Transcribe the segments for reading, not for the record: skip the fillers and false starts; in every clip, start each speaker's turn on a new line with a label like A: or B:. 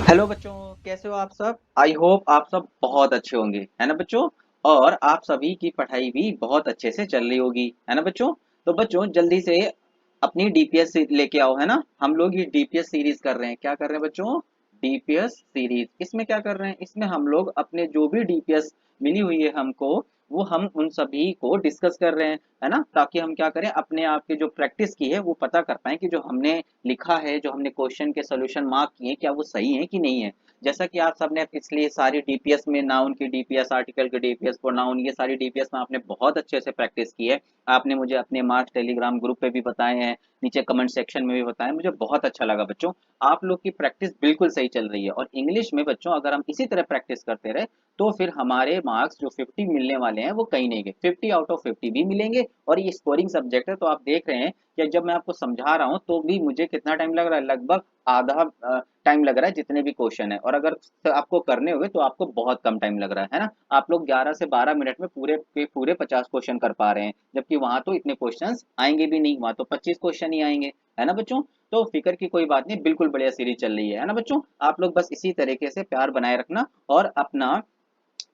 A: Hello बच्चों, कैसे हो आप सब। आई होप आप सब बहुत अच्छे होंगे, है ना बच्चों। और आप सभी की पढ़ाई भी बहुत अच्छे से चल रही होगी, है ना बच्चों। तो बच्चों जल्दी से अपनी डीपीएस लेके आओ, है ना। हम लोग ये डीपीएस सीरीज कर रहे हैं। क्या कर रहे हैं बच्चों? DPS series. इसमें क्या कर रहे हैं? इसमें हम लोग अपने जो भी डीपीएस मिली हुई है हमको, वो हम उन सभी को डिस्कस कर रहे हैं, है ना। ताकि हम क्या करें, अपने आप की जो प्रैक्टिस की है वो पता कर पाए कि जो हमने लिखा है, जो हमने क्वेश्चन के सोल्यूशन मार्क किए, क्या वो सही है कि नहीं है। जैसा कि आप सबने इसलिए सारी डीपीएस में नाउन की डीपीएस, आर्टिकल की डीपीएस, प्रोनाउन, ये सारी डीपीएस में आपने बहुत अच्छे से प्रैक्टिस की है। आपने मुझे अपने मार्क्स टेलीग्राम ग्रुप पे भी बताए हैं, नीचे कमेंट सेक्शन में भी बताएं, मुझे बहुत अच्छा लगा बच्चों। आप लोग की प्रैक्टिस बिल्कुल सही चल रही है। और इंग्लिश में बच्चों अगर हम इसी तरह प्रैक्टिस करते रहे तो फिर हमारे मार्क्स जो 50 मिलने वाले हैं वो कहीं नहीं गए, 50 आउट ऑफ 50 भी मिलेंगे। और ये स्कोरिंग सब्जेक्ट है, तो आप देख रहे हैं कि जब मैं आपको समझा रहा हूँ तो भी मुझे कितना टाइम लग रहा है, लगभग आधा टाइम लग रहा है जितने भी क्वेश्चन है। और अगर आपको करने हुए तो आपको बहुत कम टाइम लग रहा है ना। आप लोग 11 से 12 मिनट में पूरे के पूरे 50 क्वेश्चन कर पा रहे हैं, जबकि वहां तो इतने क्वेश्चन आएंगे भी नहीं, वहां तो 25 क्वेश्चन ही आएंगे, है ना बच्चों। तो फिक्र की कोई बात नहीं, बिल्कुल बढ़िया सीरीज चल रही है ना बच्चों। आप लोग बस इसी तरीके से प्यार बनाए रखना और अपना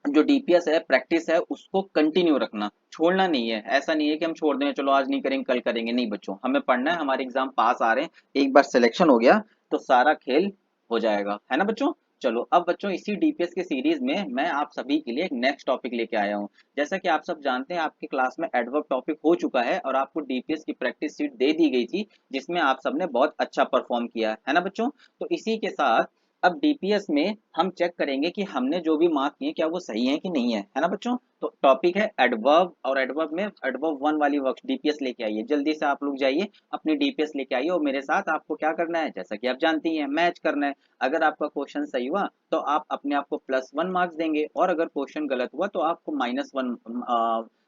A: जो डीपीएस है, प्रैक्टिस है, उसको कंटिन्यू रखना, छोड़ना नहीं है। ऐसा नहीं है कि हम छोड़ दें, चलो आज नहीं करेंगे कल करेंगे, नहीं बच्चों, हमें पढ़ना है। हमारे एग्जाम पास आ रहे हैं, एक बार सिलेक्शन हो गया तो सारा खेल हो जाएगा, है ना बच्चों। चलो अब बच्चों इसी डीपीएस की सीरीज में मैं आप सभी के लिए एक नेक्स्ट टॉपिक लेके आया हूँ। जैसा कि आप सब जानते हैं, आपकी क्लास में एडवर्ब टॉपिक हो चुका है और आपको डीपीएस की प्रैक्टिस सीट दे दी गई थी, जिसमें आप सबने बहुत अच्छा परफॉर्म किया है ना बच्चों। तो इसी के साथ अब डीपीएस में हम चेक करेंगे कि हमने जो भी मार्क किए क्या वो सही है कि नहीं है ना बच्चों। तो टॉपिक है एडवर्ब, और एडवर्ब में एडवर्ब वन वाली वर्क डीपीएस लेके आइए, जल्दी से आप लोग जाइए अपनी डीपीएस लेके आइए। और मेरे साथ आपको क्या करना है, जैसा कि आप जानती हैं, मैच करना है। अगर आपका क्वेश्चन सही हुआ तो आप अपने आप को +1 मार्क्स देंगे, और अगर क्वेश्चन गलत हुआ तो आपको -1,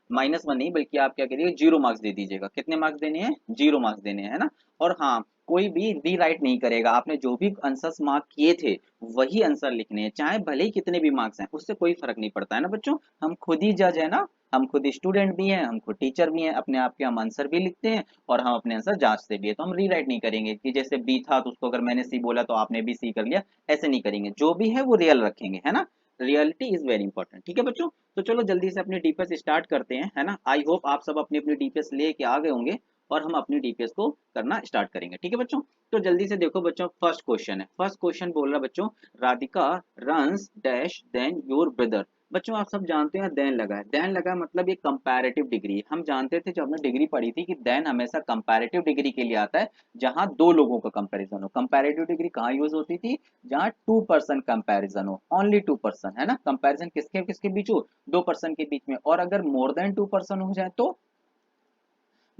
A: -1 नहीं बल्कि आप क्या करिए, 0 मार्क्स दे दीजिएगा। कितने मार्क्स देने हैं? 0 मार्क्स देने हैं, है ना। और हाँ, कोई भी रीराइट नहीं करेगा। आपने जो भी आंसर्स मार्क किए थे वही आंसर लिखने हैं, चाहे भले ही कितने भी मार्क्स हैं, उससे कोई फर्क नहीं पड़ता, है ना बच्चों। हम खुद ही जज है ना, हम खुद स्टूडेंट भी हैं, हम खुद टीचर भी हैं, अपने आप के हम आंसर भी लिखते हैं और हम अपने आंसर जांचते भी है। तो हम रीराइट नहीं करेंगे कि जैसे बी था तो उसको अगर मैंने सी बोला तो आपने भी सी कर लिया, ऐसे नहीं करेंगे। जो भी है वो रियल रखेंगे, है ना। रियलिटी इज वेरी इंपॉर्टेंट, ठीक है बच्चों। तो चलो जल्दी से अपनी डीपीएस स्टार्ट करते हैं, है ना। आई होप आप सब अपनी अपनी डीपीएस लेके आ गए होंगे और हम अपनी डीपीएस को करना स्टार्ट करेंगे, ठीक है बच्चों। तो जल्दी से देखो बच्चों, फर्स्ट क्वेश्चन है। फर्स्ट क्वेश्चन बोल रहा है बच्चों, Radhika runs dash than your brother. बच्चों आप सब जानते हैं देन लगा है, देन लगा है मतलब ये कंपैरेटिव डिग्री। हम जानते थे जब हमने डिग्री पढ़ी थी कि देन हमेशा कंपैरेटिव डिग्री के लिए आता है, जहां दो लोगों का कंपैरिजन हो। कंपैरेटिव डिग्री कहाँ यूज होती थी? जहां टू पर्सन कंपैरिजन हो, ओनली टू पर्सन, है ना। कंपैरिजन किसके किसके बीच हो? दो पर्सन के बीच में। और अगर मोर देन टू पर्सन हो जाए तो,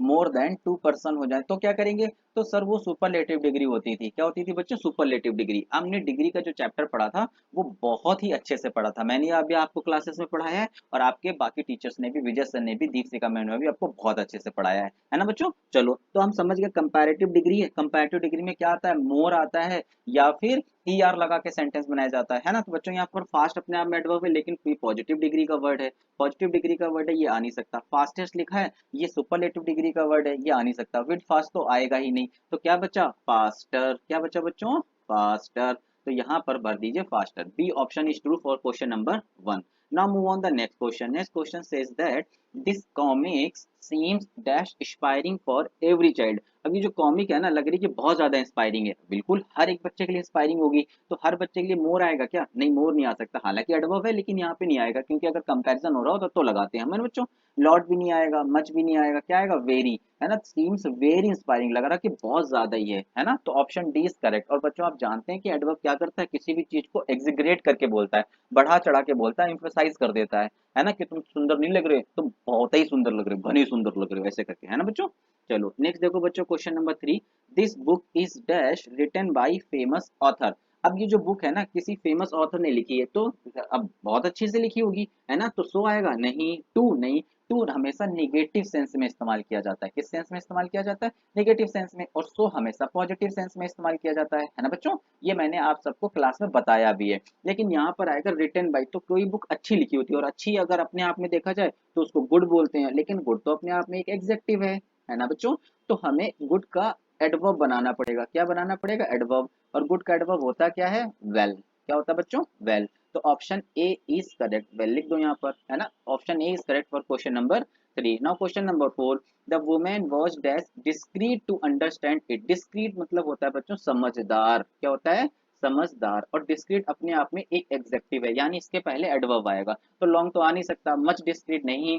A: मोर देन टू पर्सन हो जाए तो क्या करेंगे? तो सर वो सुपरलेटिव डिग्री होती थी। क्या होती थी बच्चों? Superlative degree. हमने डिग्री का जो चैप्टर पढ़ा था वो बहुत ही अच्छे से पढ़ा था, मैंने अभी आपको क्लासेस में पढ़ाया है, और आपके बाकी टीचर्स ने भी, विजय सर ने भी, दीपशिका मैम ने भी आपको बहुत अच्छे से पढ़ाया है ना बच्चों। चलो तो हम समझ गए कंपैरेटिव डिग्री है। कंपैरेटिव डिग्री में क्या आता है? मोर आता है या फिर ER लगा के सेंटेंस बनाया जाता है ना। तो बच्चों यहाँ पर फास्ट अपने आप में एडवर्ब है, लेकिन कोई पॉजिटिव डिग्री का वर्ड है, पॉजिटिव डिग्री का वर्ड है, ये आ नहीं सकता। फास्टेस्ट लिखा है, ये सुपरलेटिव डिग्री का वर्ड है, ये आ नहीं सकता। विद फास्ट तो आएगा ही नहीं, तो क्या बचा? फास्टर। क्या बचा बच्चों? फास्टर। तो यहाँ पर भर दीजिए faster. B option is true for question number 1। Now move on the next question. Next question says that this comics seems dash inspiring for every child. अब ये जो कॉमिक है ना, लग रही है कि बहुत ज्यादा इंस्पायरिंग है, बिल्कुल हर एक बच्चे के लिए इंस्पायरिंग होगी। तो हर बच्चे के लिए मोर आएगा क्या? नहीं, मोर नहीं आ सकता। हालांकि एडवर्ब है लेकिन यहाँ पे नहीं आएगा, क्योंकि अगर कंपैरिजन हो रहा हो तो लगाते हैं हमारे बच्चों। लॉट भी नहीं आएगा, मच भी नहीं आएगा, क्या आएगा? वेरी, है ना। सीम्स वेरी इंस्पायरिंग, लग रहा कि बहुत ज्यादा ही है ना। तो ऑप्शन डी इज करेक्ट। और बच्चों आप जानते हैं कि एडवर्ब क्या करता है? किसी भी चीज को एग्जीग्रेट करके बोलता है, बढ़ा चढ़ा के बोलता है, एम्फसाइज कर देता है ना। कि तुम सुंदर नहीं लग रहे, तुम बहुत ही सुंदर लग रहे हो, घने सुंदर लग रहे हो, ऐसे करके, है ना बच्चों। चलो नेक्स्ट देखो बच्चों, question number 3। This book is dash written by famous author. अब ये जो बुक है ना, किसी फेमस ऑथर ने लिखी है, तो अब बहुत अच्छी से लिखी होगी, है ना। तो सो आएगा नहीं, टू नहीं। टू हमेशा नेगेटिव सेंस में इस्तेमाल किया जाता है। किस सेंस में इस्तेमाल किया जाता है? नेगेटिव सेंस में। और सो हमेशा पॉजिटिव सेंस में इस्तेमाल किया जाता है ना बच्चों। ये मैंने आप सबको क्लास में बताया भी है। लेकिन यहाँ पर आएगा रिटन बाय, तो कोई बुक अच्छी लिखी होती है, और अच्छी अगर अपने आप में देखा जाए तो उसको गुड बोलते हैं, लेकिन गुड तो अपने आप में एक एग्जेक्टिव है ना बच्चों। तो हमें गुड का एडवर्ब बनाना पड़ेगा। क्या बनाना पड़ेगा? एडवर्ब। और गुड का एडवर्ब होता क्या है? वेल। क्या होता है बच्चों? वेल। तो option A is correct, well लिख दो यहाँ पर, है ना। Option A is correct for question number 3। Now question number 4, the women was dash discreet to understand it. Discreet मतलब होता है बच्चों समझदार। क्या होता है? समझदार। और डिस्क्रीट अपने आप में एक एग्जेक्टिव है, यानी इसके पहले एडवर्ब आएगा। तो लॉन्ग तो आ नहीं सकता, मच डिस्क्रीट नहीं,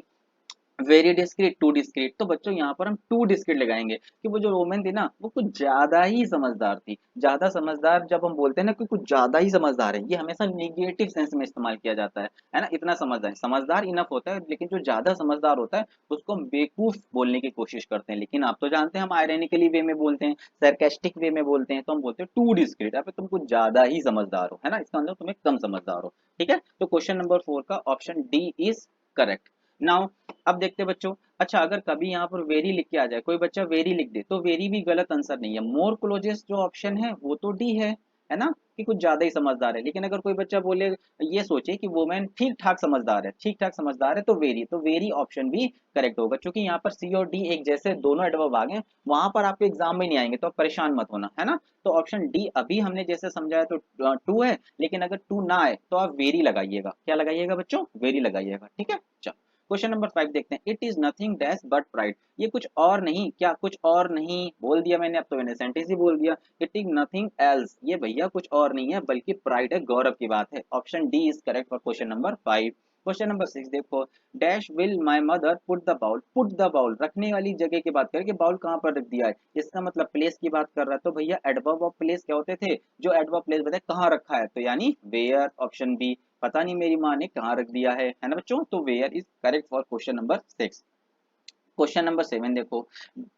A: वेरी डिस्क्रीट, टू डिस्क्रीट। तो बच्चों यहाँ पर हम टू डिस्क्रीट लगाएंगे कि वो जो वोमेन थी ना वो कुछ ज्यादा ही समझदार थी। ज्यादा समझदार जब हम बोलते हैं ना कि कुछ ज्यादा ही समझदार है, ये हमेशा निगेटिव सेंस में इस्तेमाल किया जाता है ना। इतना समझदार, समझदार इनफ होता है, लेकिन जो ज्यादा समझदार होता है उसको हम बेवकूफ बोलने की कोशिश करते हैं। लेकिन आप तो जानते हैं हम आयरनिकली वे में बोलते हैं, सरकास्टिक वे में बोलते हैं, तो हम बोलते हैं टू डिस्क्रीट। अब तुम कुछ ज्यादा ही समझदार हो, है ना, इसका मतलब तुम्हें कम समझदार हो। ठीक है, तो क्वेश्चन नंबर 4 का option D is correct. Now अब देखते हैं बच्चों, अच्छा अगर कभी यहाँ पर वेरी लिख के आ जाए, कोई बच्चा वेरी लिख दे, तो वेरी भी गलत आंसर नहीं है। मोर क्लोजेस्ट जो ऑप्शन है वो तो डी है ना, कि कुछ ज्यादा ही समझदार है। लेकिन अगर कोई बच्चा बोले, ये सोचे कि वोमेन ठीक ठाक समझदार है, ठीक ठाक समझदार है, तो वेरी ऑप्शन भी करेक्ट होगा। क्योंकि यहाँ पर सी और डी एक जैसे दोनों एडवर्ब आ गए, वहां पर आपके एग्जाम में नहीं आएंगे, तो आप परेशान मत होना, है ना। तो ऑप्शन डी अभी हमने जैसे समझाया तो टू है, लेकिन अगर टू ना आए तो आप वेरी लगाइएगा। क्या लगाइएगा बच्चों? वेरी लगाइएगा। ठीक है, चलो क्वेश्चन नंबर 5 देखते हैं। It is nothing dash but pride. ये कुछ और नहीं, क्या कुछ और नहीं बोल दिया मैंने, अब तो मैंने सेंटेंस ही बोल दिया। इट इज नथिंग एल्स, ये भैया कुछ और नहीं है बल्कि प्राइड है, गौरव की बात है। Option D is correct for question number 5। Question number 6 देखो, dash will my mother put the bowl. Put the bowl रखने वाली जगह की बात करें, बाउल कहाँ पर रख दिया है, इसका मतलब प्लेस की बात कर रहा है। तो भैया एडवर्ब ऑफ प्लेस क्या होते थे? जो एडवर्ब प्लेस बताए कहाँ रखा है, तो यानी वेयर। ऑप्शन बी, पता नहीं मेरी माँ ने कहाँ रख दिया है ना बच्चों। तो where is correct for question number 6। Question number 7 देखो,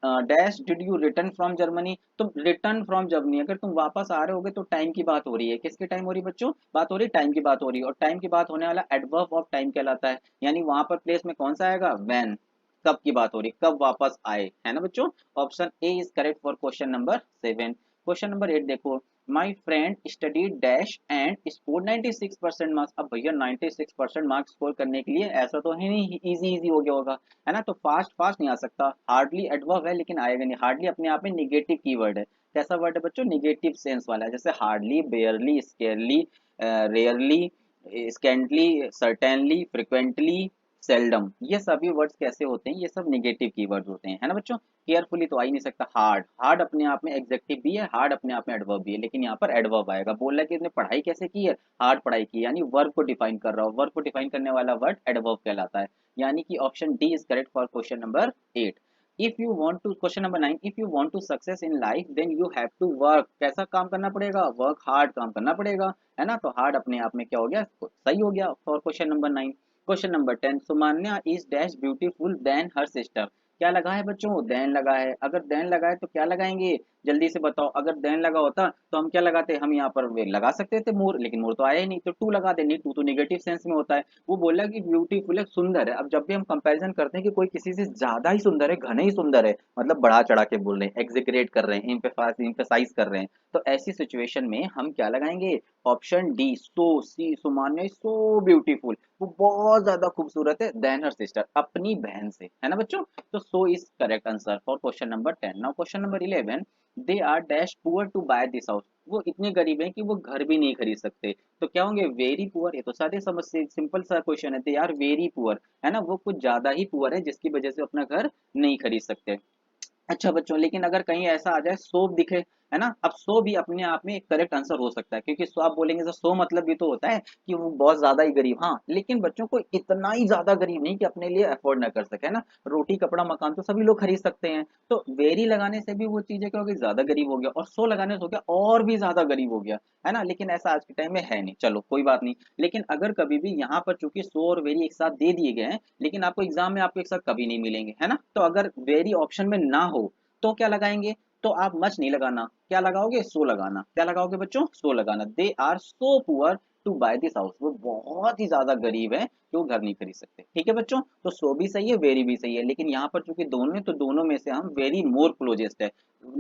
A: dash did you return from Germany. तुम रिटर्न फ्रॉम जर्मनी, अगर तुम वापस आ रहे होगे तो टाइम की बात हो रही है। किसके टाइम हो रही है बच्चों? बात हो रही है टाइम की बात हो रही है, और टाइम की बात होने वाला एडवर्ब ऑफ टाइम कहलाता है। यानी वहां पर प्लेस में कौन सा आएगा? व्हेन। कब की बात हो रही है, कब वापस आए, है ना बच्चों। Option A is correct for question number 7। Question number 8 देखो, my friend studied dash and score 96% marks. अब भैया 96% मार्क्स स्कोर करने के लिए ऐसा तो है नहीं इजी इजी हो गया होगा, है ना। तो फास्ट फास्ट नहीं आ सकता, हार्डली एडवर्ब है लेकिन आएगा नहीं। हार्डली अपने आप में निगेटिव कीवर्ड है। कैसा वर्ड है बच्चों? निगेटिव सेंस वाला है। जैसे hardly, barely, scarcely, rarely, scantly, certainly, frequently, seldom, ये सभी वर्ड्स कैसे होते हैं? ये सब निगेटिव कीवर्ड्स होते हैं, है ना बच्चों। केयरफुली तो आ ही नहीं सकता। हार्ड, हार्ड अपने आप में एग्जेक्टिव भी है, हार्ड अपने आप में एडवर्ब भी है, लेकिन यहाँ पर एडवर्ब आएगा। बोल रहा है कि इसने पढ़ाई कैसे की है? हार्ड पढ़ाई की, यानी वर्ब को डिफाइन कर रहा हो। वर्ब को डिफाइन करने वाला वर्ड एडवर्ब कहलाता है। यानी कि option D is correct for question number 8। If you want to, question number 9, if you want to success in life then you have to work. कैसा काम करना पड़ेगा? वर्क हार्ड काम करना पड़ेगा, है ना। तो हार्ड अपने आप में क्या हो गया? सही हो गया for question number 9। Question number 10, Sumanya is dash beautiful than her sister. क्या लगा है बच्चों? देन लगा है। अगर देन लगा है तो क्या लगाएंगे? जल्दी से बताओ। अगर देन लगा होता तो हम क्या लगाते? हम यहाँ पर वे लगा सकते थे मोर, लेकिन मोर तो आया ही नहीं, तो टू लगा देंगे। टू तो निगेटिव सेंस में होता है। वो बोला कि ब्यूटीफुल है, सुंदर है। अब जब भी हम कंपैरिजन करते हैं कि कोई किसी से ज्यादा ही सुंदर है, घने ही सुंदर है, मतलब बढ़ा चढ़ा के बोल रहे हैं, एग्जिक्रेट कर रहे हैं, इम्फेसाइज कर रहे हैं, तो ऐसी सिचुएशन में हम क्या लगाएंगे? ऑप्शन डी, सो सी, सुमान्या सो ब्यूटीफुल, वो बहुत ज्यादा खूबसूरत है, देन हर सिस्टर, अपनी बहन से, है ना बच्चों। तो so is correct answer for question number 10। Now question number 11, they are dash poor to buy this house. वो इतने गरीब हैं कि वो घर भी नहीं खरीद सकते। तो क्या होंगे? Very poor. ये तो सादे समझ से सिंपल सा क्वेश्चन है, दे आर वेरी पुअर, है ना, वो कुछ ज्यादा ही पुअर है जिसकी वजह से अपना घर नहीं खरीद सकते। अच्छा बच्चों, लेकिन अगर कहीं ऐसा आ जाए सो दिखे, है ना, अब सो भी अपने आप में एक करेक्ट आंसर हो सकता है, क्योंकि सो आप बोलेंगे तो सो मतलब भी तो होता है कि वो बहुत ज्यादा ही गरीब, हाँ, लेकिन बच्चों को इतना ही ज्यादा गरीब नहीं कि अपने लिए अफोर्ड ना कर सके, है ना। रोटी कपड़ा मकान तो सभी लोग खरीद सकते हैं। तो वेरी लगाने से भी वो चीज है क्या हो गई? ज्यादा गरीब हो गया, और सो लगाने से हो गया और भी ज्यादा गरीब हो गया, है ना। लेकिन ऐसा आज के टाइम में है नहीं, चलो कोई बात नहीं। लेकिन अगर कभी भी यहाँ पर चूंकि सो और वेरी एक साथ दे दिए गए हैं, लेकिन आपको एग्जाम में आपको एक साथ कभी नहीं मिलेंगे, है ना। तो अगर वेरी ऑप्शन में ना हो तो क्या लगाएंगे? तो आप मच नहीं लगाना, क्या लगाओगे? सो लगाना। क्या लगाओगे बच्चों? सो लगाना। They are so poor to buy this house, वो बहुत ही ज्यादा गरीब है कि वो घर नहीं खरीद सकते। ठीक है बच्चों, तो सो भी सही है, वेरी भी सही है, लेकिन यहाँ पर चूंकि दोनों है तो दोनों में से हम वेरी मोर क्लोजेस्ट है।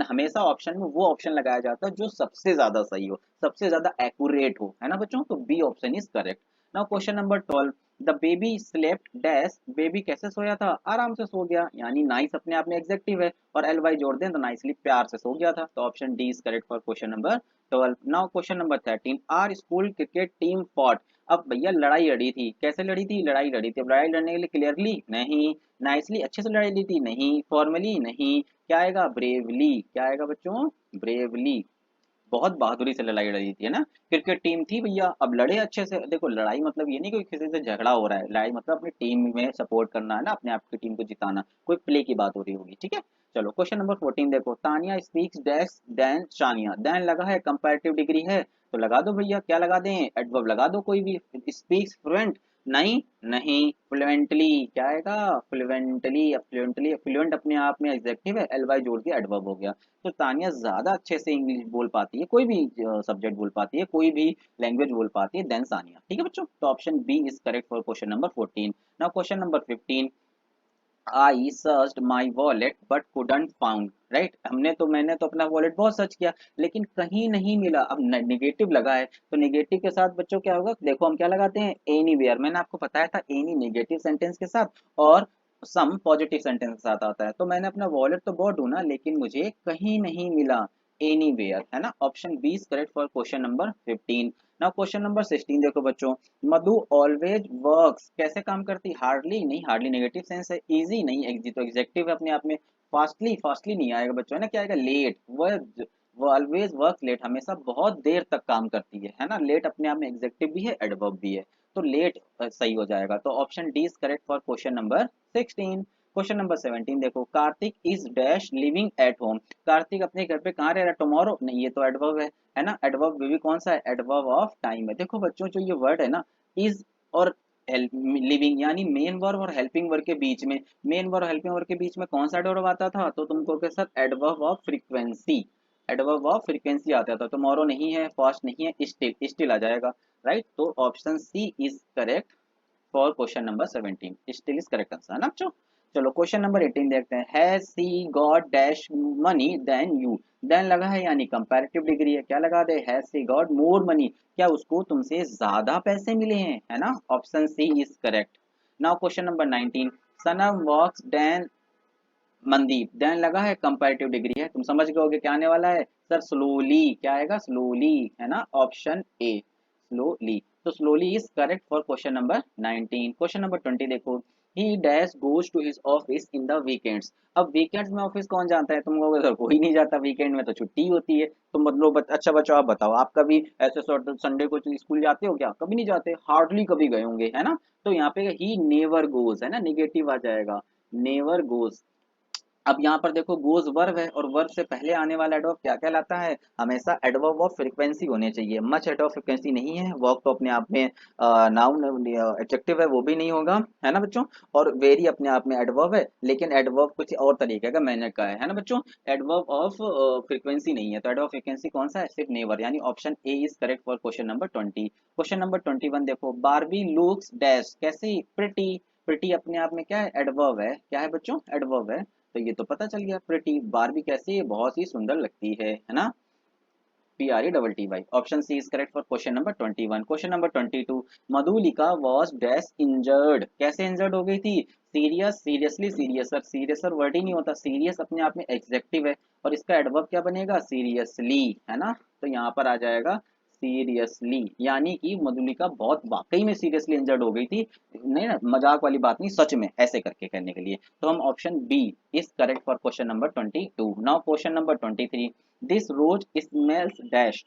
A: हमेशा ऑप्शन में वो ऑप्शन लगाया जाता है जो सबसे ज्यादा सही हो, सबसे ज्यादा एक्यूरेट हो, है ना बच्चों। तो B option is correct. Now question number 12, the baby slept dash, baby कैसे सोया था, आराम से सो गया, यानी नाइस अपने आप में एग्जेक्टिव है और एल वाई जोड़ दें तो नाइसली प्यार से सो गया था, तो option D is correct for question number 12। Now question number 13, our school cricket team fought, अब भैया लड़ाई लड़ी थी, कैसे लड़ी थी, लड़ाई लड़ी थी, अब लड़ाई लड़ने के लिए क्लियरली नहीं, नाइसली अच्छे से लड़ाई लड़ी थी नहीं, फॉर्मली नहीं, क्या आएगा, ब्रेवली, क्या आएगा बच्चों, ब्रेवली, बहुत बहादुरी से लड़ाई लड़ी थी, है ना, क्रिकेट टीम थी भैया, अब लड़े अच्छे से, देखो लड़ाई मतलब ये नहीं कोई किसी से झगड़ा हो रहा है, लड़ाई मतलब अपनी टीम में सपोर्ट करना है ना, अपने आप की टीम को जिताना, कोई प्ले की बात हो रही होगी, ठीक है। चलो क्वेश्चन नंबर 14 देखो, Tania speaks dash than Shania, than लगा है कंपैरेटिव डिग्री है, तो लगा दो भैया, क्या लगा दें, एडवर्ब लगा दो कोई भी, स्पीक्स फ्लुएंट, नहीं नहीं, फ्लुएंटली, क्या आएगा, फ्लुएंटली, फ्लुएंटली, फ्लुएंट अपने आप में एग्जेक्टिव है, एल वाई जोड़ के एडवर्ब हो गया, तो तानिया ज्यादा अच्छे से इंग्लिश बोल पाती है, कोई भी सब्जेक्ट बोल पाती है, कोई भी लैंग्वेज बोल पाती है देन सानिया, ठीक है बच्चों, तो option B is correct for question number 14। Now question number 15, I searched my wallet but couldn't found, right, मैंने तो अपना वॉलेट बहुत सर्च किया लेकिन कहीं नहीं मिला, अब नेगेटिव लगा है तो नेगेटिव के साथ बच्चों क्या होगा, देखो हम क्या लगाते हैं, एनीवेयर, मैंने आपको बताया था एनी नेगेटिव सेंटेंस के साथ और सम पॉजिटिव सेंटेंस के साथ आता है, तो मैंने अपना वॉलेट तो बहुत ढूंढा लेकिन मुझे कहीं नहीं मिला, एनीवेयर, है ना, option B is correct for question number 15। Now question number 16 देखो बच्चों, मधु ऑलवेज वर्क्स, कैसे काम करती, हार्डली नहीं, हार्डली नेगेटिव सेंस है, इजी नहीं, एग्जी तो एग्जेक्टिव है अपने आप में, फास्टली, फास्टली नहीं आएगा बच्चों, है ना, क्या आएगा, लेट, वो ऑलवेज वर्क लेट, हमेशा बहुत देर तक काम करती है ना, लेट अपने आप में एग्जेक्टिव भी है एडवर्ब भी है, तो लेट सही हो जाएगा, तो option D is correct for question number 16। Question number 17 देखो, Kartik is dash living at home, Kartik अपने घर पे कहाँ रह रहा है, टुमारो नहीं, ये तो एडवर्ब है ना, एडवर्ब भी कौन सा है, एडवर्ब ऑफ टाइम है, देखो बच्चों जो ये वर्ड है ना, इज और लिविंग, यानी मेन वर्ब और हेल्पिंग वर्ब के बीच में, मेन वर्ब और हेल्पिंग वर्ब के बीच में कौन सा एडवर्ब आता था, तो तुमको के साथ adverb of frequency, adverb of frequency आता था, टुमारो नहीं है, फास्ट नहीं है, स्टिल, स्टिल आ जाएगा, राइट, तो option C is correct for question number 17, still is correct answer, है ना बच्चों। चलो क्वेश्चन नंबर 18 देखते हैं, has she got dash money than you, than लगा है यानी कंपैरेटिव डिग्री है, क्या लगा दे, has she got more money, क्या उसको तुमसे ज्यादा पैसे मिले हैं, है ना, option C is correct. Now question number 19, Sanam walks than Mandeep, than लगा है कंपैरेटिव डिग्री है, तुम समझ गए होगे क्या आने वाला है सर, स्लोली, क्या आएगा, स्लोली, है ना, ऑप्शन ए, स्लोली, तो slowly is correct for question number 19। Question number 20 देखो, he dash goes to his office in the weekends, अब वीकेंड्स में ऑफिस कौन जाता है, तुम कहोगे सर कोई नहीं जाता, वीकेंड में तो छुट्टी होती है, तुम मतलब अच्छा बच्चों आप बताओ, आप कभी ऐसे संडे को स्कूल जाते हो क्या, कभी नहीं जाते, हार्डली कभी गए होंगे, है ना, तो यहाँ पे ही नेवर गोज, है ना, निगेटिव आ जाएगा, नेवर गोज। अब यहाँ पर देखो गोज वर्ब है और वर्ब से पहले आने वाला एडवर्ब क्या कहलाता है, हमेशा एडवर्ब ऑफ फ्रीक्वेंसी होने चाहिए, मच एडवर्ब फ्रीक्वेंसी नहीं है, वर्ब तो अपने आप में नाउन एडजेक्टिव है वो भी नहीं होगा, है ना बच्चों, और वेरी अपने आप में एडवर्ब है लेकिन एडवर्ब कुछ और तरीके का मैंने कहा है ना बच्चों, एडवर्ब ऑफ फ्रीक्वेंसी नहीं है, तो एडवर्ब फ्रीक्वेंसी कौन सा है, सिर्फ नेवर, यानी option A is correct for question number 20। Question number 21 देखो, बारबी लुक्स डैश, कैसी, प्रिटी, प्रिटी अपने आप में क्या है, एडवर्ब है, क्या है बच्चों, एडवर्ब है, तो ये तो पता चल गया, प्रिटी, बारबी कैसी है, बहुत ही सुंदर लगती है ना, PRETTY, option C is correct for question number 21। Question number 22, Madhulika was dash injured, कैसे इंजर्ड हो गई थी, serious, seriously serious, sir serious sir word ही नहीं होता, सीरियस अपने आप में एग्जेक्टिव है और इसका एडवर्ब क्या बनेगा, सीरियसली, है ना, तो यहाँ पर आ जाएगा सीरियसली, यानी कि मधुलिका बहुत वाकई में सीरियसली इंजर्ड हो गई थी, नहीं ना मजाक वाली बात नहीं, सच में ऐसे करके कहने के लिए, तो हम option B is correct for question number 22। Now question number 23, this rose smells dash,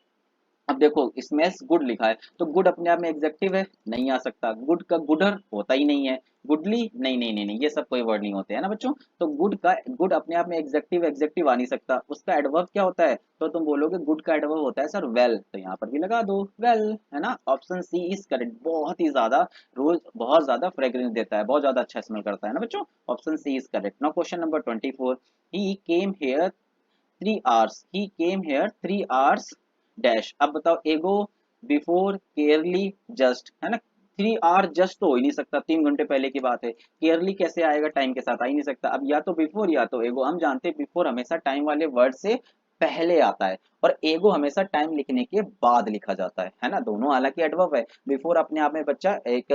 A: अब देखो स्मेल्स गुड लिखा है तो गुड अपने आप में एग्जेक्टिव है, नहीं आ सकता, गुड का गुडर होता ही नहीं है, गुडली नहीं नहीं नहीं नहीं, ये सब कोई वर्ड नहीं होते है ना बच्चों, तो गुड का गुड अपने आप में एग्जेक्टिव एग्जेक्टिव आ नहीं सकता, उसका एडवर्ब क्या होता है, तो तुम बोलोगे गुड का एडवर्ब होता है सर वेल, तो यहाँ पर भी लगा दो वेल, है ना, ऑप्शन सी इज करेक्ट, बहुत ही ज्यादा, रोज बहुत ज्यादा फ्रेग्रेंस देता है, बहुत ज्यादा अच्छा स्मेल करता है ना बच्चों, option C is correct. Now question number 24, he came here 3 hours, he came here 3 hours dash, अब बताओ एगो, बिफोर, केयरली, जस्ट, है ना, 3 hour जस्ट तो हो ही नहीं सकता, 3 घंटे पहले की बात है, केयरली कैसे आएगा, टाइम के साथ आ ही नहीं सकता, अब या तो बिफोर या तो एगो, हम जानते हैं बिफोर हमेशा टाइम वाले वर्ड से पहले आता है, और एगो हमेशा टाइम लिखने के बाद लिखा जाता है ना। दोनों हालांकि एडवर्ब है। बिफोर अपने आप में बच्चा एक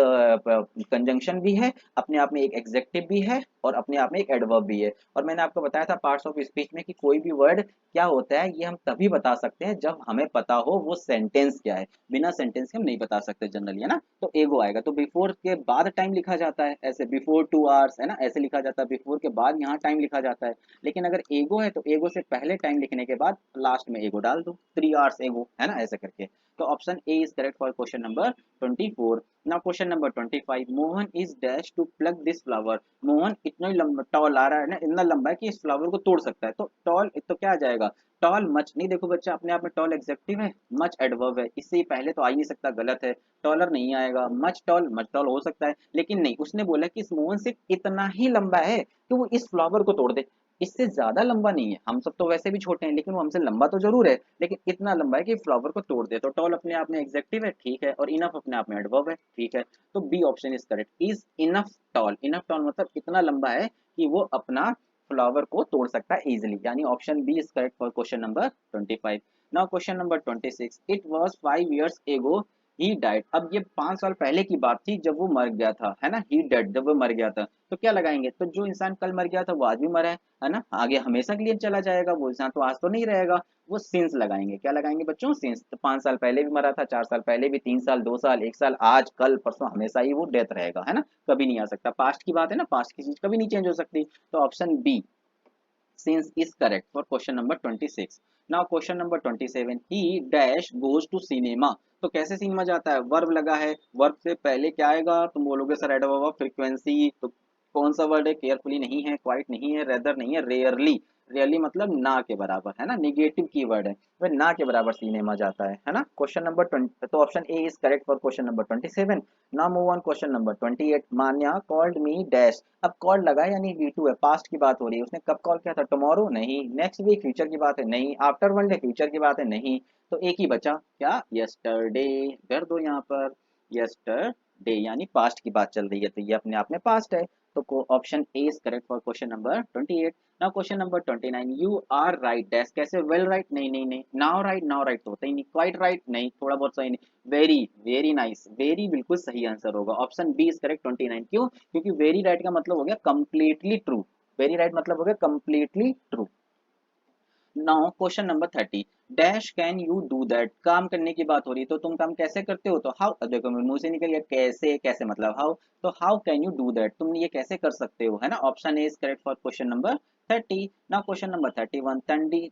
A: कंजंक्शन भी है, अपने आप में एक एग्जेक्टिव भी है, और अपने आप में एक एडवर्ब भी है। और मैंने आपको बताया था पार्ट्स ऑफ स्पीच में कि कोई भी वर्ड क्या होता है ये हम तभी बता सकते हैं जब हमें पता हो वो सेंटेंस क्या है। बिना सेंटेंस के हम नहीं बता सकते जनरली, है ना। तो एगो आएगा तो बिफोर के बाद टाइम लिखा जाता है, ऐसे बिफोर 2 आवर्स, है ना, ऐसे लिखा जाता है। बिफोर के बाद यहाँ टाइम लिखा जाता है। लेकिन अगर एगो है तो एगो से पहले टाइम लिखने के बाद लास्ट में एगो डाल दो, 3 आवर्स एगो, है ना, ऐसे करके। तो option A is correct for question number 24। Now question number 25, Mohan is dash to plug this flower. Mohan इतना ही लंबा टॉल आ रहा है ना, इतना लंबा है कि इस फ्लावर को तोड़ सकता है। तो टॉल तो क्या आ जाएगा, टॉल मच नहीं। देखो बच्चा अपने आप में टॉल एग्जेक्टिव है, मच एडवर्ब है, इससे पहले तो आ ही नहीं सकता, गलत है। टॉलर नहीं आएगा, मच टॉल हो सकता है, लेकिन नहीं, उसने बोला कि इस मोहन सिर्फ इतना ही लंबा है कि वो इस फ्लावर को तोड़ दे, इससे ज्यादा लंबा नहीं है। हम सब तो वैसे भी छोटे हैं, लेकिन वो हमसे लंबा तो जरूर है, लेकिन इतना लंबा है कि फ्लावर को तोड़ दे। तो टॉल अपने आप में एग्जेक्टिव है, ठीक है, और इनफ अपने आप में एडवर्ब है, ठीक है। तो B option is correct, is enough tall. Enough tall मतलब इतना लंबा है कि वो अपना फ्लावर को तोड़ सकता है इजिली, यानी option B is correct for question number 25। Now question number 26, it was 5 years एगो ही डाइड। अब ये 5 साल पहले की बात थी जब वो मर गया था, है ना, ही डेड, जब वो मर गया था। तो क्या लगाएंगे, तो जो इंसान कल मर गया था वो आज भी मरा है ना, आगे हमेशा के लिए चला जाएगा, वो इंसान तो आज तो नहीं रहेगा। वो सिंस लगाएंगे, क्या लगाएंगे बच्चों, सिंस। तो 5 साल पहले भी मरा था, 4 साल पहले भी, 3 साल, 2 साल, 1 साल, आज कल परसों, हमेशा ही वो डेथ रहेगा, है ना, कभी नहीं आ सकता। पास्ट की बात है ना, पास्ट की चीज कभी नहीं चेंज हो सकती। तो option B since is correct for question number 26. Now question number 27, he dash goes to cinema। तो कैसे सिनेमा जाता है, वर्ब लगा है, वर्ब से पहले क्या आएगा, तुम बोलोगे सर एडवर्ब फ्रीक्वेंसी। तो कौन सा वर्ड है, केयरफुली नहीं है, क्वाइट नहीं है, रेदर नहीं है, रेयरली। रेयरली मतलब ना के बराबर, है ना, निगेटिव की वर्ड है, वह ना के बराबर सिनेमा जाता है ना। क्वेश्चन नंबर 20, तो option A is correct for question number 27। Now move on question number 28, Manya called me dash. अब कॉल लगा यानी V2 है, पास्ट की बात हो रही है, उसने कब कॉल किया था, टुमारो नहीं, नेक्स्ट वीक फ्यूचर की बात है नहीं, आफ्टर वन डे फ्यूचर की बात है नहीं। तो एक ही बचा क्या, यस्टरडे, कर दो यहाँ पर, यस्टरडे यानी पास्ट की बात चल रही है, तो ये अपने आप में पास्ट है। तो option A is correct for question number 28। Now question number 29, you are right dash, कैसे, वेल राइट नहीं नहीं नहीं, नाउ राइट तो होता ही नहीं, क्वाइट राइट नहीं, थोड़ा बहुत सही नहीं, वेरी वेरी नाइस, वेरी बिल्कुल सही आंसर होगा, ऑप्शन बी इज करेक्ट 29। क्यों, क्योंकि वेरी राइट का मतलब हो गया कंप्लीटली ट्रू, वेरी राइट मतलब हो गया completely true. Now question number 30, dash can you do that, काम करने की बात हो रही है, तो तुम काम कैसे करते हो, तो हाउ, देखो मेरे मुंह से निकल गया कैसे, कैसे मतलब हाउ, तो how can you do that, तुम ये कैसे कर सकते हो, है ना। Option A is correct for question number 30। Now question number 31,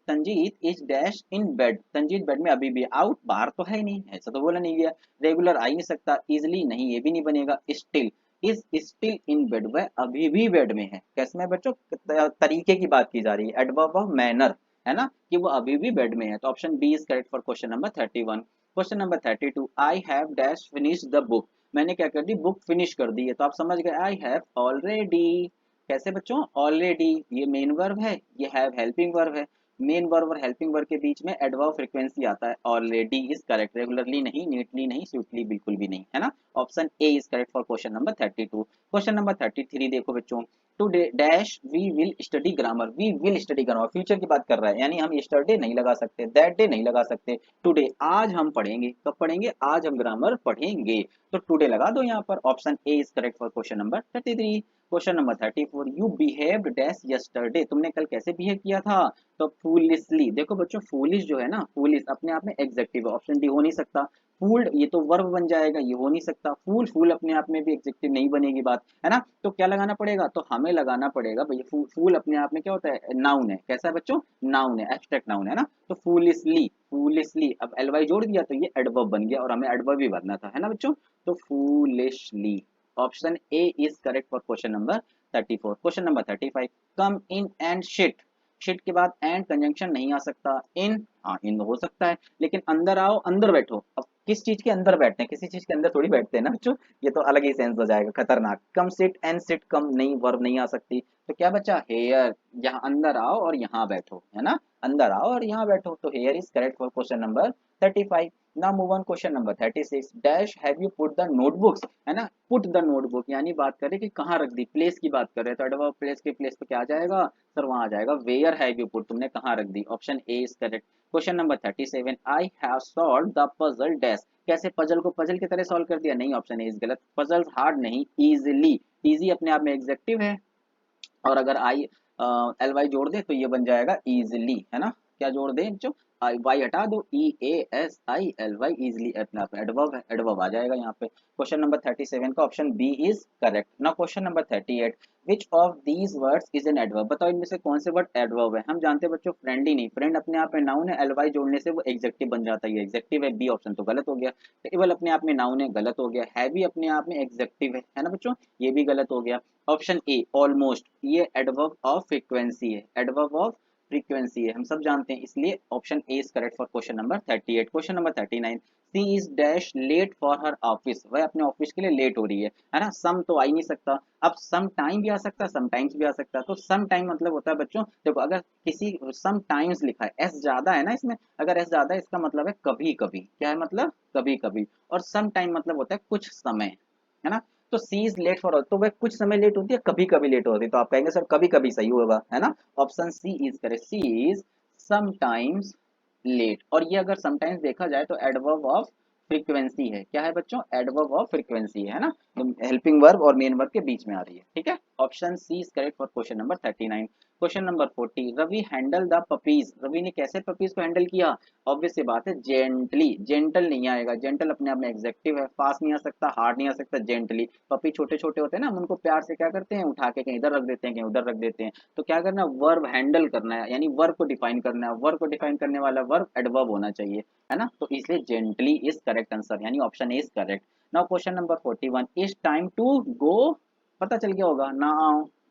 A: Tanjeet is dash in bed, Tanjeet bed में अभी भी, आउट बाहर तो है ही नहीं, ऐसा तो बोला नहीं गया। रेगुलर आ ही नहीं सकता, इजिली नहीं, ये भी नहीं बनेगा। Still, is still in bed, वह अभी भी बेड में है, कैसे में बच्चों, तरीके की बात की जा रही है, एडवर्ब ऑफ मैनर, है ना, कि वो अभी भी बेड में है। तो option B is correct for question number 31। Question number 32, I have dash finish the book, मैंने क्या कर दी, बुक फिनिश कर दी है, तो आप समझ गए, आई हैव ऑलरेडी, कैसे बच्चों, ऑलरेडी, ये मेन वर्ब है, ये हैव हेल्पिंग वर्ब है। मेन वर्ब और हेल्पिंग वर्ब के बीच में एडवर्ब फ्रीक्वेंसी आता है, ऑलरेडी इज करेक्ट, रेगुलरली नहीं, नीटली नहीं, स्वीटली बिल्कुल भी नहीं, है ना। Option A is correct for question number 32। Question number 33 देखो बच्चों, today dash we will study grammar, we will study grammar future की बात कर रहा है, यानी हम यस्टरडे नहीं लगा सकते, दैट डे नहीं लगा सकते, टुडे आज हम पढ़ेंगे, कब पढ़ेंगे, आज हम ग्रामर पढ़ेंगे। तो टुडे लगा दो यहाँ पर, option A is correct for question number 33। Question number 34, you behaved dash yesterday, तुमने कल कैसे बिहेव किया था, तो फूलिशली। देखो बच्चों फूलिश जो है ना, फूलिश अपने आप में एग्जेक्टिव है, ऑप्शन डी हो नहीं सकता। फूल्ड ये तो वर्ब बन जाएगा, ये हो नहीं सकता। फूल, फूल अपने आप में भी एग्जेक्टिव नहीं बनेगी बात, है ना। तो क्या लगाना पड़ेगा, तो हमें लगाना पड़ेगा भैया, फूल अपने आप में क्या होता है, नाउन है, कैसा है बच्चों, नाउन है, एब्स्ट्रैक्ट नाउन है ना। तो फूलिशली, फूलिशली, अब एलवाई जोड़ दिया तो ये एडवर्ब बन गया, और हमें एडवर्ब भी भरना था, है ना बच्चों। तो foolishly, option A is correct for question number 34। Question number 35, come in and shit, shit के बाद एंड कंजंक्शन नहीं आ सकता, इन, हाँ इन हो सकता है, लेकिन अंदर आओ, अंदर बैठो, अब किस चीज के अंदर बैठते हैं, किसी चीज के अंदर थोड़ी बैठते हैं ना बच्चों, ये तो अलग ही सेंस हो जाएगा, खतरनाक। कम सिट एंड सिट, कम नहीं, वर्ब नहीं आ सकती, तो क्या बचा, हेयर, यहाँ अंदर आओ और यहाँ बैठो, है ना, अंदर आओ और यहाँ बैठो, तो here is correct for question number 35। ना move on question number 36 dash have you put the notebooks, है ना, पुट द नोटबुक यानी बात करें कि कहाँ रख दी, प्लेस की बात कर रहे हैं, तो एडवर्ब प्लेस के प्लेस पे क्या आ जाएगा सर, वहां आ जाएगा वेयर हैव यू पुट, तुमने कहाँ रख दी, option A is correct. Question number 37 I have solve the puzzle dash, कैसे पजल को पजल की तरह सॉल्व कर दिया, नहीं ऑप्शन ए इज गलत, पजल हार्ड नहीं इजिली, इजी अपने आप में एग्जेक्टिव है, और अगर आई एल वाई जोड़ दे तो ये बन जाएगा इजिली, है ना, क्या जोड़ दे जो आई वाई हटा दो, E A S I L Y, easily अपने आप एडवर्ब है, एडवर्ब आ जाएगा यहाँ पे। क्वेश्चन नंबर 37 का option B is correct. Now question number 38 which of these words is an adverb, बताओ इनमें से कौन से वर्ड एडवर्ब है। हम जानते हैं बच्चों फ्रेंडली नहीं, फ्रेंड अपने आप में नाउन है, एल वाई जोड़ने से वो एग्जेक्टिव बन जाता है, ये एग्जेक्टिव है, बी ऑप्शन तो गलत हो गया। टेबल अपने आप में नाउन है, गलत हो गया, हैवी अपने आप में एग्जेक्टिव है ना बच्चों, ये भी गलत हो गया। ऑप्शन ए ऑलमोस्ट, ये एडवर्ब ऑफ फ्रीक्वेंसी है, एडवर्ब ऑफ फ्रीक्वेंसी है, हम सब जानते हैं, इसलिए option A is correct for question number 38। Question number 39 she is dash late for her office, वह अपने ऑफिस के लिए लेट हो रही है ना, सम तो आ ही नहीं सकता, अब सम टाइम भी आ सकता है, सम टाइम्स भी आ सकता है, तो सम टाइम मतलब होता है बच्चों, देखो अगर किसी सम टाइम्स लिखा है, एस ज्यादा है ना इसमें, अगर एस ज्यादा है इसका मतलब है कभी कभी, क्या है मतलब कभी कभी, और सम टाइम मतलब होता है कुछ समय, है ना, तो सी इज लेट फॉर, तो वह कुछ समय लेट होती है, कभी कभी लेट होती है, तो आप कहेंगे सर कभी कभी सही होगा, है ना, option C is correct, she is sometimes late, और ये अगर समटाइम्स देखा जाए तो एडवर्ब ऑफ फ्रीक्वेंसी है, क्या है बच्चों, एडवर्ब ऑफ फ्रीक्वेंसी है ना, हेल्पिंग वर्ब और मेन वर्ब के बीच में आ रही है, ठीक है, option C is correct for question number 39। Question number 40 Ravi handle the puppies, Ravi ने कैसे पपीज को हैंडल किया, ऑब्वियस सी बात है जेंटली, जेंटल नहीं आएगा, जेंटल अपने आप में एग्जेक्टिव है, फास्ट नहीं आ सकता, हार्ड नहीं आ सकता, जेंटली, पपी छोटे छोटे होते हैं ना, हम उनको प्यार से क्या करते हैं, उठा के कहीं इधर रख देते हैं, कहीं उधर रख देते हैं, तो क्या करना है, वर्ब हैंडल करना है, यानी वर्ब को डिफाइन करना है, वर्ब को डिफाइन करने वाला वर्ब एडवर्ब होना चाहिए, है ना, तो इसलिए जेंटली इज करेक्ट आंसर, यानी option A is correct. Now question number 41 is time to go, पता चल गया होगा ना,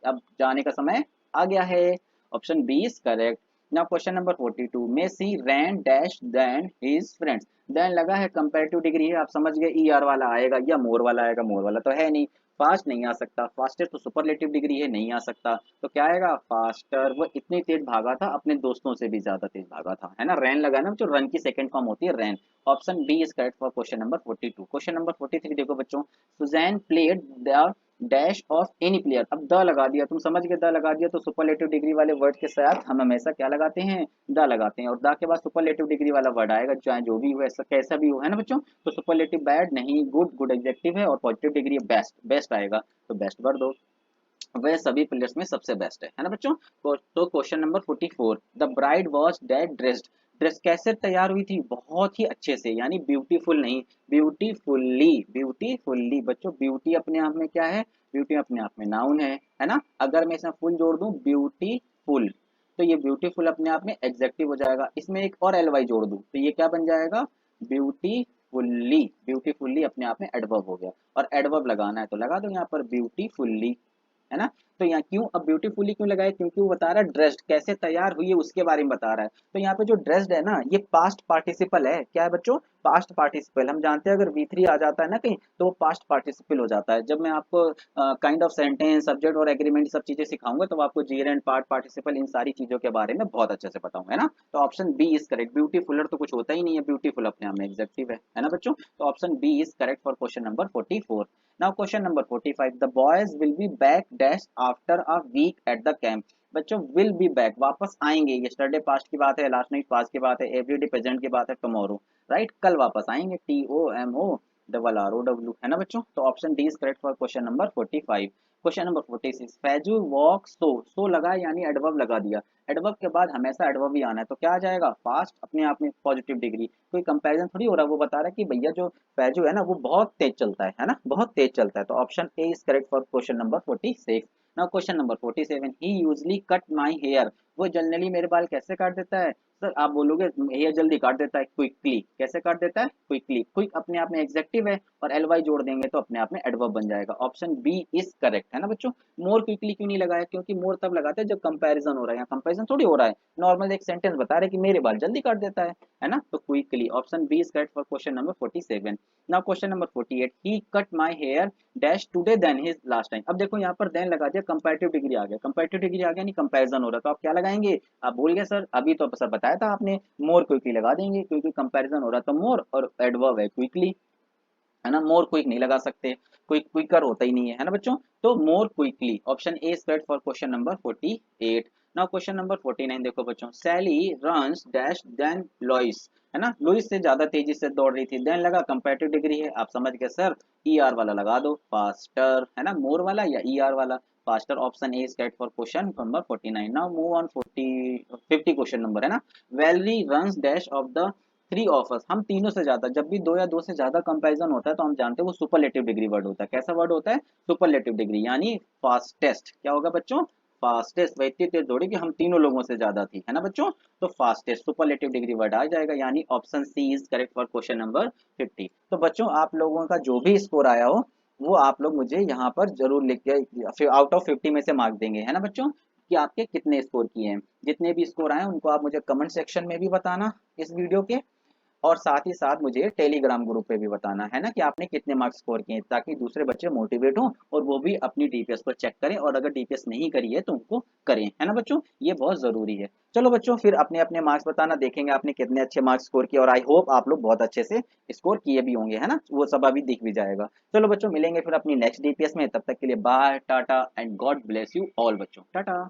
A: अब जाने का समय आ गया है, option B is correct. Now question number 42 Messi ran dash than his friends, than लगा है कंपैरेटिव डिग्री है, आप समझ गए ई आर वाला आएगा या मोर वाला आएगा, मोर वाला तो है नहीं, फास्ट नहीं आ सकता, फास्टेस्ट तो सुपरलेटिव डिग्री है, नहीं आ सकता, तो क्या आएगा फास्टर, वो इतनी तेज भागा था अपने दोस्तों से भी ज्यादा तेज भागा था, है ना, रैन लगा ना, जो रन की सेकंड फॉर्म होती है ran, option B is correct for question number 42। Question number 43 देखो बच्चों, Susan played the dash of any player, अब द लगा दिया, तुम समझ गए द लगा दिया, तो सुपरलेटिव डिग्री वाले वर्ड के साथ हम हमेशा क्या लगाते हैं, द लगाते हैं, और द के बाद सुपरलेटिव डिग्री वाला वर्ड आएगा, चाहे जो भी हो, ऐसा कैसा भी हो, है ना बच्चों, तो सुपरलेटिव बैड नहीं, गुड, गुड एग्जेक्टिव है, और पॉजिटिव डिग्री बेस्ट, बेस्ट आएगा, तो बेस्ट भर दो, वह सभी प्लेयर्स में सबसे बेस्ट है ना बच्चों। तो question number 44 the bride was dead dressed, dress कैसे तैयार हुई थी, बहुत ही अच्छे से, यानी ब्यूटीफुल नहीं, ब्यूटीफुल्ली, ब्यूटीफुल्ली बच्चों, ब्यूटी अपने आप में क्या है, ब्यूटी अपने आप में नाउन है ना, अगर मैं इसमें फुल जोड़ दूं ब्यूटीफुल, तो ये ब्यूटीफुल अपने आप में एग्जेक्टिव हो जाएगा, इसमें एक और एल वाई जोड़ दूं तो ये क्या बन जाएगा ब्यूटीफुल्ली, ब्यूटीफुल्ली अपने आप में एडवर्ब हो गया, और एडवर्ब लगाना है तो लगा दो यहाँ पर ब्यूटीफुल्ली, है ना, तो यहाँ क्यों अब ब्यूटीफुली क्यों लगाया, क्योंकि वो बता रहा है ड्रेस्ड कैसे तैयार हुई है उसके बारे में बता रहा है, तो यहाँ पे जो ड्रेस्ड है ना ये पास्ट पार्टिसिपल है, क्या है बच्चों, पास्ट पार्टिसिपल, हम जानते हैं अगर V3 आ जाता है ना कहीं तो वो पास्ट पार्टिसिपल हो जाता है, जब मैं आपको काइंड ऑफ सेंटेंस सब्जेक्ट और एग्रीमेंट सब चीजें सिखाऊंगा तो आपको जीरेंड पार्ट पार्टिसिपल इन सारी चीजों के बारे में बहुत अच्छे से बताऊंगा, है ना, तो ऑप्शन बी इज करेक्ट, ब्यूटीफुलर तो कुछ होता ही नहीं है, ब्यूटीफुल अपने आप में एग्जेक्टिव है ना बच्चों, तो option B is correct for question number 44। Now question number 45 the boys will be back dash after a week at the camp, बच्चों will be back वापस आएंगे, yesterday पास्ट की बात है, लास्ट नाइट पास्ट की बात है, एवरीडे प्रेजेंट की बात है, टुमारो राइट, कल वापस आएंगे, TOMO डबल ROW, है ना बच्चों, तो option D is correct for question number 45। Question number 46 Faizu walk so लगा यानी एडवर्ब लगा दिया, एडवर्ब के बाद हमेशा एडवर्ब ही आना है, तो क्या आ जाएगा फास्ट अपने आप में पॉजिटिव डिग्री, कोई कंपैरिजन थोड़ी हो रहा है, वो बता रहा है कि भैया जो फैजू है ना वो बहुत तेज चलता है ना, बहुत तेज चलता है, तो option A is correct for question number 46। Now question number 47 he usually cut my hair, वो जनरली मेरे बाल कैसे काट देता है, सर आप बोलोगे हेयर जल्दी काट देता है, क्विकली, कैसे काट देता है क्विकली, क्विक अपने आप में एग्जेक्टिव है, और एल वाई जोड़ देंगे तो अपने आप में एडवर्ब बन जाएगा, ऑप्शन बी इज करेक्ट, है ना बच्चों। मोर क्विकली क्यों नहीं लगाया, क्योंकि मोर तब लगाते हैं जब कंपैरिजन हो रहा है, यहाँ कंपैरिजन थोड़ी हो रहा है, नॉर्मल एक सेंटेंस बता रहे हैं कि मेरे बाल जल्दी काट देता है ना, तो quickly, option B is correct for question number 47। Now question number 48 he cut my hair dash today then his last time, अब देखो यहाँ पर देन लगा दिया, कंपैरेटिव डिग्री आ गया, कंपैरेटिव डिग्री आ गया नहीं कंपैरिजन हो रहा, तो आप क्या लगाएंगे, आप बोल गए सर अभी तो सर बता बताया था आपने, मोर क्विकली लगा देंगे क्योंकि कंपैरिजन हो रहा था मोर और एडवर्ब है क्विकली, है ना। मोर क्विक नहीं लगा सकते, क्विक क्विकर होता ही नहीं है ना बच्चों। तो more quickly, option A is correct for question number 48। Now question number 49 देखो बच्चों, सैली रन्स डैश देन लुइस, है ना। लुइस से ज्यादा तेजी से दौड़ रही थी, देन लगा कंपैरेटिव डिग्री है, आप समझ गए सर, ई आर वाला लगा दो, फास्टर, है ना, मोर वाला या ई आर वाला, faster, option A is correct for question number 49। Now move on 50 question number, है ना। Valerie runs dash of the three offers, हम तीनों से ज्यादा, जब भी दो या दो से ज्यादा कंपैरिजन होता है तो हम जानते हैं वो सुपरलेटिव डिग्री वर्ड होता है। कैसा वर्ड होता है? सुपरलेटिव डिग्री, यानी फास्टेस्ट। क्या होगा बच्चों? फास्टेस्ट, वह इतनी तेज दौड़ी कि हम तीनों लोगों से ज्यादा थी, है ना बच्चों। तो फास्टेस्ट सुपरलेटिव डिग्री वर्ड आ जाएगा, यानी option C is correct for question number 50। तो बच्चों आप लोगों का जो भी स्कोर आया हो वो आप लोग मुझे यहाँ पर जरूर लिख के आउट ऑफ 50 में से मार्क देंगे, है ना बच्चों, कि आपके कितने स्कोर किए हैं। जितने भी स्कोर आए उनको आप मुझे कमेंट सेक्शन में भी बताना इस वीडियो के, और साथ ही साथ मुझे टेलीग्राम ग्रुप पे भी बताना, है ना, कि आपने कितने मार्क्स स्कोर किए, ताकि दूसरे बच्चे मोटिवेट हों और वो भी अपनी डीपीएस को चेक करें, और अगर डीपीएस नहीं करी है तो उनको करें, है ना बच्चों, ये बहुत जरूरी है। चलो बच्चों फिर अपने अपने मार्क्स बताना, देखेंगे आपने कितने अच्छे मार्क्स स्कोर किए, और आई होप आप लोग बहुत अच्छे से स्कोर किए भी होंगे, है ना, वो सब अभी दिख भी जाएगा। चलो बच्चों मिलेंगे फिर अपनी नेक्स्ट डीपीएस में, तब तक के लिए bye tata and God bless you all बच्चों, टाटा।